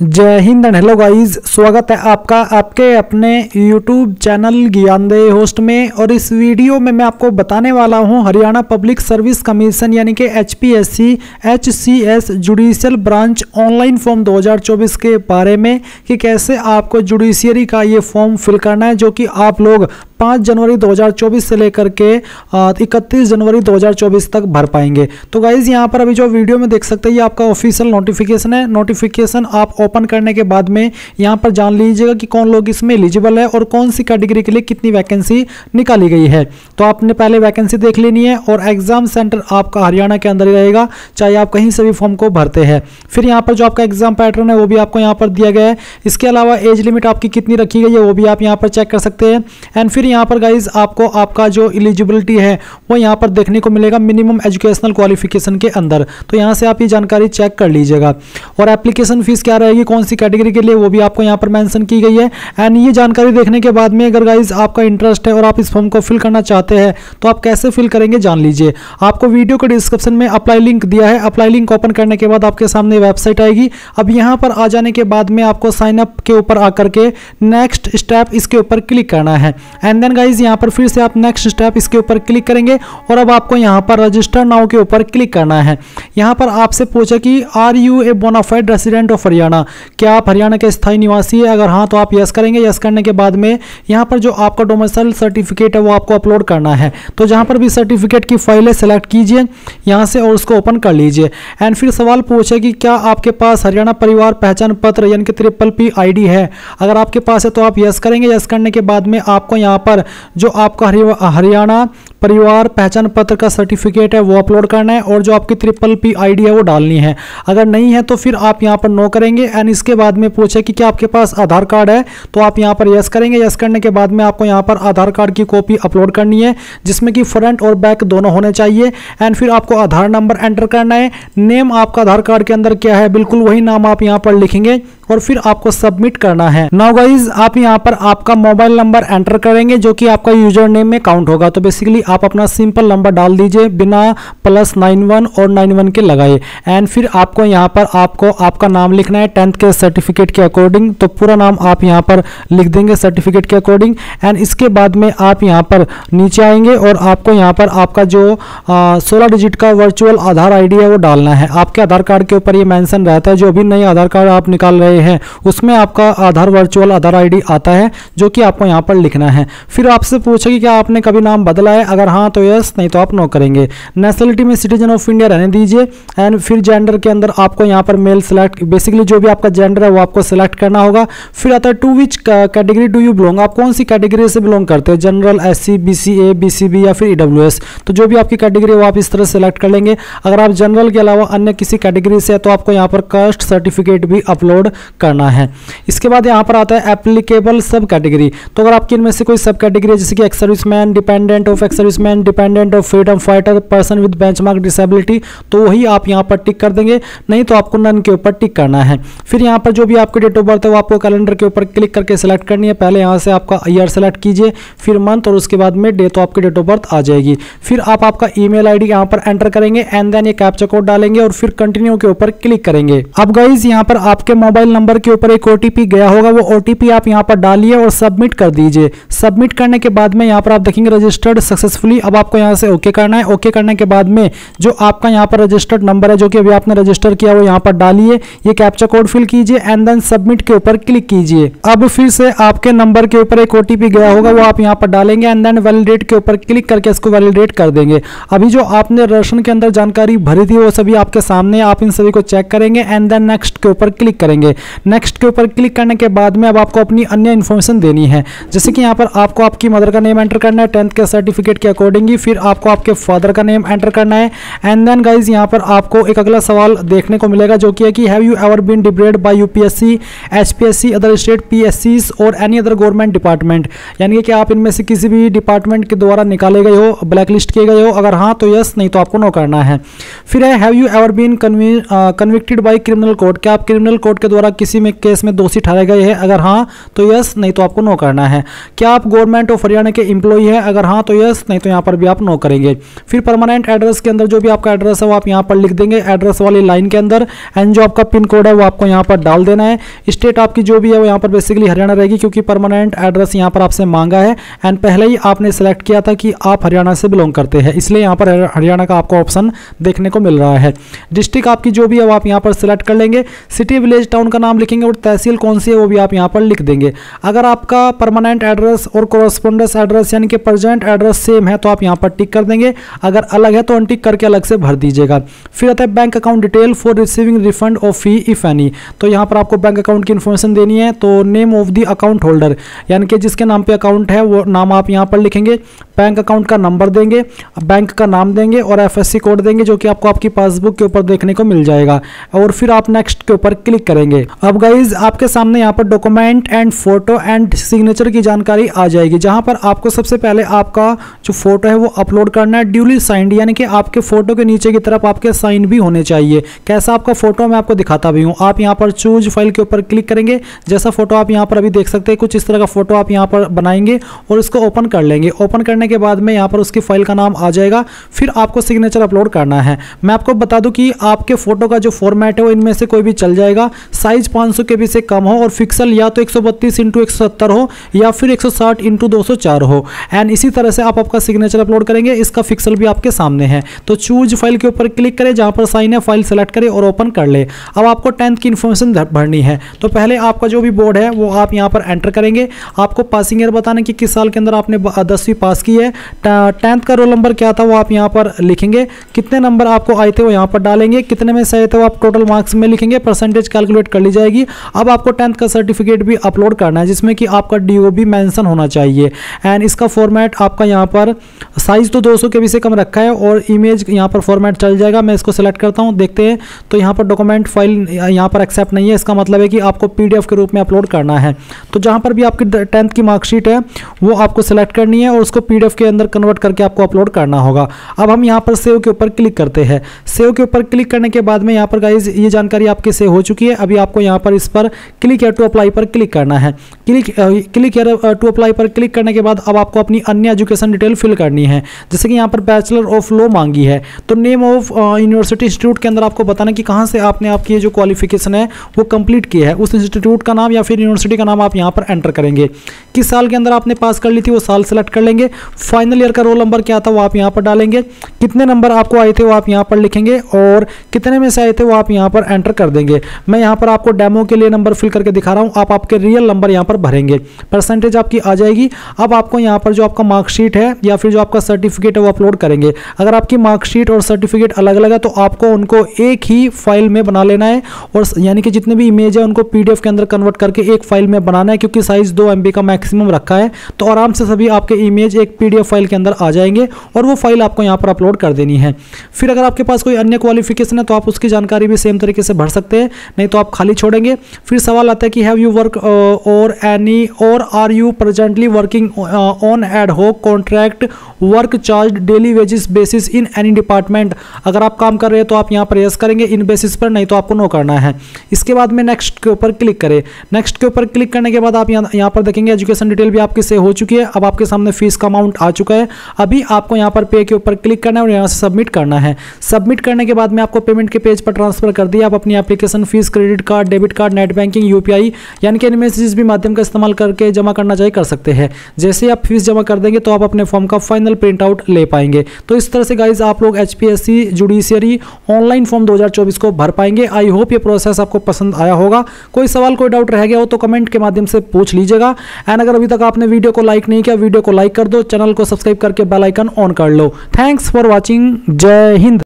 जय Hind and hello guys, स्वागत है आपका आपके अपने YouTube चैनल ज्ञानदेह होस्ट में। और इस वीडियो में मैं आपको बताने वाला हूं हरियाणा पब्लिक सर्विस कमीशन यानी कि HPSC HCS judicial branch online form 2024 के बारे में कि कैसे आपको जुडिशियरी का ये फॉर्म फिल करना है, जो कि आप लोग 5 जनवरी 2024 से लेकर के 31 जनवरी 2024 तक भर पाएंगे। तो गाइज यहाँ पर अभी जो वीडियो में देख सकते हैं ये आपका ऑफिशियल नोटिफिकेशन है। नोटिफिकेशन आप ओपन करने के बाद में यहाँ पर जान लीजिएगा कि कौन लोग इसमें एलिजिबल है और कौन सी कैटेगरी के लिए कितनी वैकेंसी निकाली गई है। तो आपने पहले वैकेंसी देख लेनी है और एग्जाम सेंटर आपका हरियाणा के अंदर ही रहेगा, चाहे आप कहीं से भी फॉर्म को भरते हैं। फिर यहाँ पर जो आपका एग्जाम पैटर्न है वो भी आपको यहाँ पर दिया गया है। इसके अलावा एज लिमिट आपकी कितनी रखी गई है वो भी आप यहाँ पर चेक कर सकते हैं। एंड फिर यहाँ पर गाइज आपको आपका जो एलिजिबिलिटी है वो यहाँ पर देखने को मिलेगा मिनिमम एजुकेशनल क्वालिफिकेशन के अंदर। तो यहाँ से आप ये जानकारी चेक कर लीजिएगा। और एप्लीकेशन फीस क्या रहेगी, कौन सी कैटेगरी के लिए, वो भी आपको यहाँ पर मेंशन की गई है। एंड ये जानकारी देखने के बाद में अगर गाइज आपका इंटरेस्ट है और आप इस फॉर्म को फिल करना चाहते हैं तो आप कैसे फिल करेंगे जान लीजिए। आपको वीडियो के डिस्क्रिप्शन में अप्लाई लिंक दिया है। अप्लाई लिंक ओपन करने के बाद आपके सामने वेबसाइट आएगी। अब यहाँ पर आ जाने के बाद में आपको साइन अप के ऊपर आकर के नेक्स्ट स्टेप इसके ऊपर क्लिक करना है। एंड देन गाइज यहाँ पर फिर से आप नेक्स्ट स्टेप इसके ऊपर क्लिक करेंगे और अब आपको यहाँ पर रजिस्टर नाउ के ऊपर क्लिक करना है। यहाँ पर आपसे पूछा कि are you a bonafide resident of Haryana, क्या आप हरियाणा के स्थायी निवासी है? अगर हाँ तो आप यस करेंगे। यस करने के बाद में यहाँ पर जो आपका डोमिसाइल सर्टिफिकेट है वो आपको अपलोड करना है। तो जहाँ पर भी सर्टिफिकेट की फाइल है सेलेक्ट कीजिए यहाँ से और उसको ओपन कर लीजिए। एंड फिर सवाल पूछे कि क्या आपके पास हरियाणा परिवार पहचान पत्र यानी कि PPP ID है? अगर आपके पास है तो आप यस करेंगे। यस करने के बाद में आपको यहाँ पर जो आपका हरियाणा परिवार पहचान पत्र का सर्टिफिकेट है वो अपलोड करना है और जो आपकी PPP ID है वो डालनी है। अगर नहीं है तो फिर आप यहाँ पर नो करेंगे। एंड इसके बाद में पूछे कि क्या आपके पास आधार कार्ड है, तो आप यहाँ पर यस करेंगे। यस करने के बाद में आपको यहाँ पर आधार कार्ड की कॉपी अपलोड करनी है जिसमें कि फ्रंट और बैक दोनों होने चाहिए। एंड फिर आपको आधार नंबर एंटर करना है। नेम आपका आधार कार्ड के अंदर क्या है बिल्कुल वही नाम आप यहाँ पर लिखेंगे और फिर आपको सबमिट करना है। नाउ गाइज आप यहाँ पर आपका मोबाइल नंबर एंटर करेंगे जो कि आपका यूजर नेम में काउंट होगा। तो बेसिकली आप अपना सिंपल नंबर डाल दीजिए बिना +91 और 91 के लगाए। एंड फिर आपको यहाँ पर आपको आपका नाम लिखना है 10th के सर्टिफिकेट के अकॉर्डिंग। तो पूरा नाम आप यहाँ पर लिख देंगे सर्टिफिकेट के अकॉर्डिंग। एंड इसके बाद में आप यहाँ पर नीचे आएंगे और आपको यहाँ पर आपका जो 16 डिजिट का वर्चुअल आधार ID है वो डालना है। आपके आधार कार्ड के ऊपर ये मेंशन रहता है, जो भी नए आधार कार्ड आप निकाल रहे हैं उसमें आपका आधार वर्चुअल आधार ID आता है जो कि आपको यहाँ पर लिखना है। फिर आपसे पूछे कि क्या आपने कभी नाम बदला है? अगर हाँ तो यस, नहीं तो आप नो करेंगे। नेशनलिटी में सिटीजन ऑफ इंडिया रहने दीजिए। एंड फिर जेंडर के अंदर आपको यहाँ पर मेल सेलेक्ट, बेसिकली जो भी आपका जेंडर है वो आपको सेलेक्ट करना होगा। फिर आता है to which category do you belong, आप कौन सी कैटेगरी से बिलोंग करते हो, जनरल, SC, BCA, BCB या फिर EWS। तो जो भी आपकी कैटेगरी है वो आप इस तरह सेलेक्ट कर लेंगे। अगर आप जनरल के अलावा अन्य किसी कैटेगरी से है तो आपको यहाँ पर कास्ट सर्टिफिकेट भी अपलोड करना है। इसके बाद यहाँ पर आता है एप्लीकेबल सब कैटेगरी। तो अगर आपकी इनमें से कोई सब कैटेगरी है जैसे कि ex serviceman, dependent of ex serviceman, dependent of freedom fighter, person with benchmark disability, तो वही आप यहाँ पर टिक कर देंगे, नहीं तो आपको नन के ऊपर टिक करना है। फिर यहाँ पर जो भी आपकी डेट ऑफ बर्थ है वो आपको कैलेंडर के ऊपर क्लिक करके सिलेक्ट करनी है। पहले यहाँ से आपका ईयर सेलेक्ट कीजिए, फिर मंथ और उसके बाद में डे, तो आपकी डेट ऑफ बर्थ आ जाएगी। फिर आप आपका ईमेल ID यहाँ पर एंटर करेंगे एंड देन ये कैप्चा कोड डालेंगे और फिर कंटिन्यू के ऊपर क्लिक करेंगे। अब गाइज यहाँ पर आपके मोबाइल नंबर के ऊपर एक OTP गया होगा, वो OTP आप यहाँ पर डालिए और सबमिट कर दीजिए। सबमिट करने के बाद में यहाँ पर आप देखेंगे रजिस्टर्ड सक्सेसफुली। अब आपको यहाँ से ओके करना है। ओके करने के बाद में जो आपका यहाँ पर रजिस्टर्ड नंबर है जो कि अभी आपने रजिस्टर किया वो यहाँ पर डालिए, ये कैप्चा कोड फिल कीजिए एंड देन सबमिट के ऊपर क्लिक कीजिए। अब फिर से आपके नंबर के ऊपर एक OTP गया होगा, वो आप यहाँ पर डालेंगे एंड देन वैलिडेट के ऊपर क्लिक करके इसको वैलिडेट कर देंगे। अभी जो आपने राशन के अंदर जानकारी भरी थी वो सभी आपके सामने, आप इन सभी को चेक करेंगे एंड देन नेक्स्ट के ऊपर क्लिक करेंगे। नेक्स्ट के ऊपर क्लिक करने के बाद में अब आपको अपनी अन्य इन्फॉर्मेशन देनी है, जैसे कि यहाँ पर आपको आपकी मदर का नेम एंटर करना है 10th के सर्टिफिकेट के अकॉर्डिंग ही। फिर आपको आपके फादर का नेम एंटर करना है। एंड देन गाइज यहाँ पर आपको एक अगला सवाल देखने को मिलेगा जो कि है कि have you ever been debarred by UPSC, HPSC, other state PSCs और एनी अदर गवर्नमेंट डिपार्टमेंट, यानी कि आप इनमें से किसी भी डिपार्टमेंट के द्वारा निकाले गए हो, ब्लैक लिस्ट किए गए हो। अगर हाँ तो यस, नहीं तो आपको नो करना है। फिर है have you ever been convicted by criminal court, क्या आप क्रिमिनल कोर्ट के द्वारा किसी में केस में दोषी ठहराए गए हैं? अगर हाँ तो यस, नहीं तो आपको नो करना है। क्या आप गवर्नमेंट ऑफ हरियाणा के एम्प्लॉई है? अगर हाँ तो यस, नहीं नहीं तो यहाँ पर भी आप नो करेंगे। फिर परमानेंट एड्रेस के अंदर जो भी आपका एड्रेस है वो आप यहाँ पर लिख देंगे एड्रेस वाली लाइन के अंदर, एंड जो आपका पिन कोड है वो आपको यहाँ पर डाल देना है। स्टेट आपकी जो भी है वो यहाँ पर बेसिकली हरियाणा रहेगी, क्योंकि परमानेंट एड्रेस यहाँ पर आपसे मांगा है एंड पहले ही आपने सेलेक्ट किया था कि आप हरियाणा से बिलोंग करते हैं, इसलिए यहाँ पर हरियाणा का आपको ऑप्शन देखने को मिल रहा है। डिस्ट्रिक्ट आपकी जो भी है वो आप यहाँ पर सिलेक्ट कर लेंगे, सिटी विलेज टाउन का नाम लिखेंगे और तहसील कौन सी है वो भी आप यहाँ पर लिख देंगे। अगर आपका परमानेंट एड्रेस और कोरस्पोंडेंस एड्रेस यानी कि प्रेजेंट एड्रेस सेम है तो आप यहाँ पर टिक कर देंगे, अगर अलग है तो अनटिक करके अलग से भर दीजिएगा। फिर आता है bank account detail for receiving refund of fee if any, तो यहाँ पर आपको बैंक अकाउंट की इन्फॉर्मेशन देनी है। तो name of the account holder यानी कि जिसके नाम पे अकाउंट है वो नाम आप यहाँ पर लिखेंगे, बैंक अकाउंट का नंबर देंगे, बैंक का नाम देंगे और एफएससी कोड देंगे जो कि आपको आपकी पासबुक के ऊपर देखने को मिल जाएगा, और फिर आप नेक्स्ट के ऊपर क्लिक करेंगे। अब गाइज आपके सामने यहाँ पर document and photo and signature की जानकारी आ जाएगी, जहां पर आपको सबसे पहले आपका जो फोटो है वो अपलोड करना है ड्यूली साइंड, यानी कि आपके फोटो के नीचे की तरफ आपके साइन भी होने चाहिए। कैसा आपका फोटो मैं आपको दिखाता भी हूँ। आप यहाँ पर चूज फाइल के ऊपर क्लिक करेंगे, जैसा फोटो आप यहाँ पर अभी देख सकते हैं कुछ इस तरह का फोटो आप यहाँ पर बनाएंगे और इसको ओपन कर लेंगे। ओपन करने के बाद में यहाँ पर उसकी फाइल का नाम आ जाएगा, फिर आपको सिग्नेचर अपलोड करना है। मैं आपको बता दूं कि आपके फोटो का जो फॉर्मेट है वो इनमें से कोई भी चल जाएगा, साइज 500 KB से कम हो और पिक्सल या तो 132x170 हो या फिर 160x204 हो, एंड इसी तरह से आप आपका सिग्नेचर अपलोड करेंगे। इसका पिक्सल भी आपके सामने है, तो चूज फाइल के ऊपर क्लिक करें, जहां पर साइन है फाइल सेलेक्ट करें और ओपन कर ले। अब आपको 10th की इन्फॉर्मेशन भरनी है, तो पहले आपका जो भी बोर्ड है वो आप यहाँ पर एंटर करेंगे। आपको पासिंग ईयर बताना कि किस साल के अंदर आपने 10वीं पास की है। 10th का रोल नंबर क्या था वो आप यहाँ पर लिखेंगे, कितने नंबर आपको आए थे वो यहाँ पर डालेंगे, कितने में से आए थे वो आप टोटल मार्क्स में लिखेंगे, परसेंटेज कैलकुलेट कर ली जाएगी। अब आपको 10th का सर्टिफिकेट भी अपलोड करना है जिसमें कि आपका DO भी मेंशन होना चाहिए, एंड इसका फॉर्मेट आपका यहाँ पर साइज तो 200 KB से कम रखा है और इमेज यहाँ पर फॉर्मेट चल जाएगा। मैं इसको सेलेक्ट करता हूँ, देखते हैं तो यहाँ पर डॉक्यूमेंट फाइल यहाँ पर एक्सेप्ट नहीं है, इसका मतलब है कि आपको PDF के रूप में अपलोड करना है। तो जहाँ पर भी आपकी 10th की मार्कशीट है वो आपको सेलेक्ट करनी है और उसको PDF के अंदर कन्वर्ट करके आपको अपलोड करना होगा। अब हम यहाँ पर सेव के ऊपर क्लिक करते हैं। सेव के ऊपर क्लिक करने के बाद में यहाँ पर गाइज ये जानकारी आपकी सेव हो चुकी है। अभी आपको यहाँ पर इस पर क्लिक हियर टू अप्लाई पर क्लिक करना है। क्लिक हियर टू अप्लाई पर क्लिक करने के बाद अब आपको अपनी अन्य एजुकेशन डिटेल फिल करनी है, जैसे कि यहाँ पर बैचलर ऑफ लॉ मांगी है, तो नेम ऑफ यूनिवर्सिटी इंस्टीट्यूट के अंदर आपको बताना कि कहाँ से आपने आपकी ये जो क्वालिफिकेशन है वो कंप्लीट की है, उस इंस्टीट्यूट का नाम या फिर यूनिवर्सिटी का नाम आप यहाँ पर एंटर करेंगे। किस साल के अंदर आपने पास कर ली थी वो साल सेलेक्ट कर लेंगे। फाइनल ईयर का रोल नंबर क्या था वो आप यहाँ पर डालेंगे, कितने नंबर आपको आए थे वो आप यहाँ पर लिखेंगे और कितने में से आए थे वो आप यहाँ पर एंटर कर देंगे। मैं यहाँ पर आपको डेमो के लिए नंबर फिल करके दिखा रहा हूँ, आप आपके रियल नंबर यहाँ पर भरेंगे, परसेंटेज आपकी आ जाएगी। अब आपको यहाँ पर जो आपका मार्कशीट है या फिर जो आपका सर्टिफिकेट है वो अपलोड करेंगे। अगर आपकी मार्कशीट और सर्टिफिकेट अलग अलग है तो आपको उनको एक ही फाइल में बना लेना है, और यानी कि जितने भी इमेज है उनको PDF के अंदर कन्वर्ट करके एक फाइल में बनाना है, क्योंकि साइज 2 MB का मैक्सिमम रखा है। तो आराम से सभी आपके इमेज एक PDF फाइल के अंदर आ जाएंगे और वो फाइल आपको यहाँ पर अपलोड कर देनी है। फिर अगर आपके पास कोई अन्य क्वालिफिकेशन है तो आप उसकी जानकारी भी सेम तरीके से भर सकते हैं, नहीं तो आप खाली छोड़ेंगे। फिर सवाल आता है कि have you work or any or are you presently working on ad hoc contract work charge daily wages basis in any department. अगर आप काम कर रहे हैं तो आप यहाँ पर यस करेंगे इन बेसिस पर, नहीं तो आपको नो करना है। इसके बाद में नेक्स्ट के ऊपर क्लिक करें। नेक्स्ट के ऊपर क्लिक करने के बाद आप यहाँ पर देखेंगे एजुकेशन डिटेल भी आपकी सेव हो चुकी है। अब आपके सामने फीस का अमाउंट आ चुका है। अभी आपको यहाँ पर पे के ऊपर क्लिक करना है और यहाँ से सबमिट करना है। सबमिट करने के बाद में आपको पेमेंट के पेज पर ट्रांसफर कर दिया। आप अपनी application fees credit card, debit card, net banking, UPI यानी कि इनमें से जिस भी माध्यम का इस्तेमाल करके जमा करना चाहिए कर सकते हैं। जैसे ही आप फीस जमा कर देंगे तो आप अपने फॉर्म का फाइनल प्रिंट आउट ले पाएंगे। तो इस तरह से गाइज आप लोग HPSC जुडिशियरी ऑनलाइन फॉर्म 2024 को भर पाएंगे। आई होप ये प्रोसेस आपको पसंद आया होगा। कोई सवाल कोई डाउट रह गया हो तो कमेंट के माध्यम से पूछ लीजिएगा। एंड अगर अभी तक आपने वीडियो को लाइक नहीं किया, वीडियो को लाइक कर दो, चैनल को सब्सक्राइब करके बेल आइकन ऑन कर लो। Thanks for watching. जय हिंद।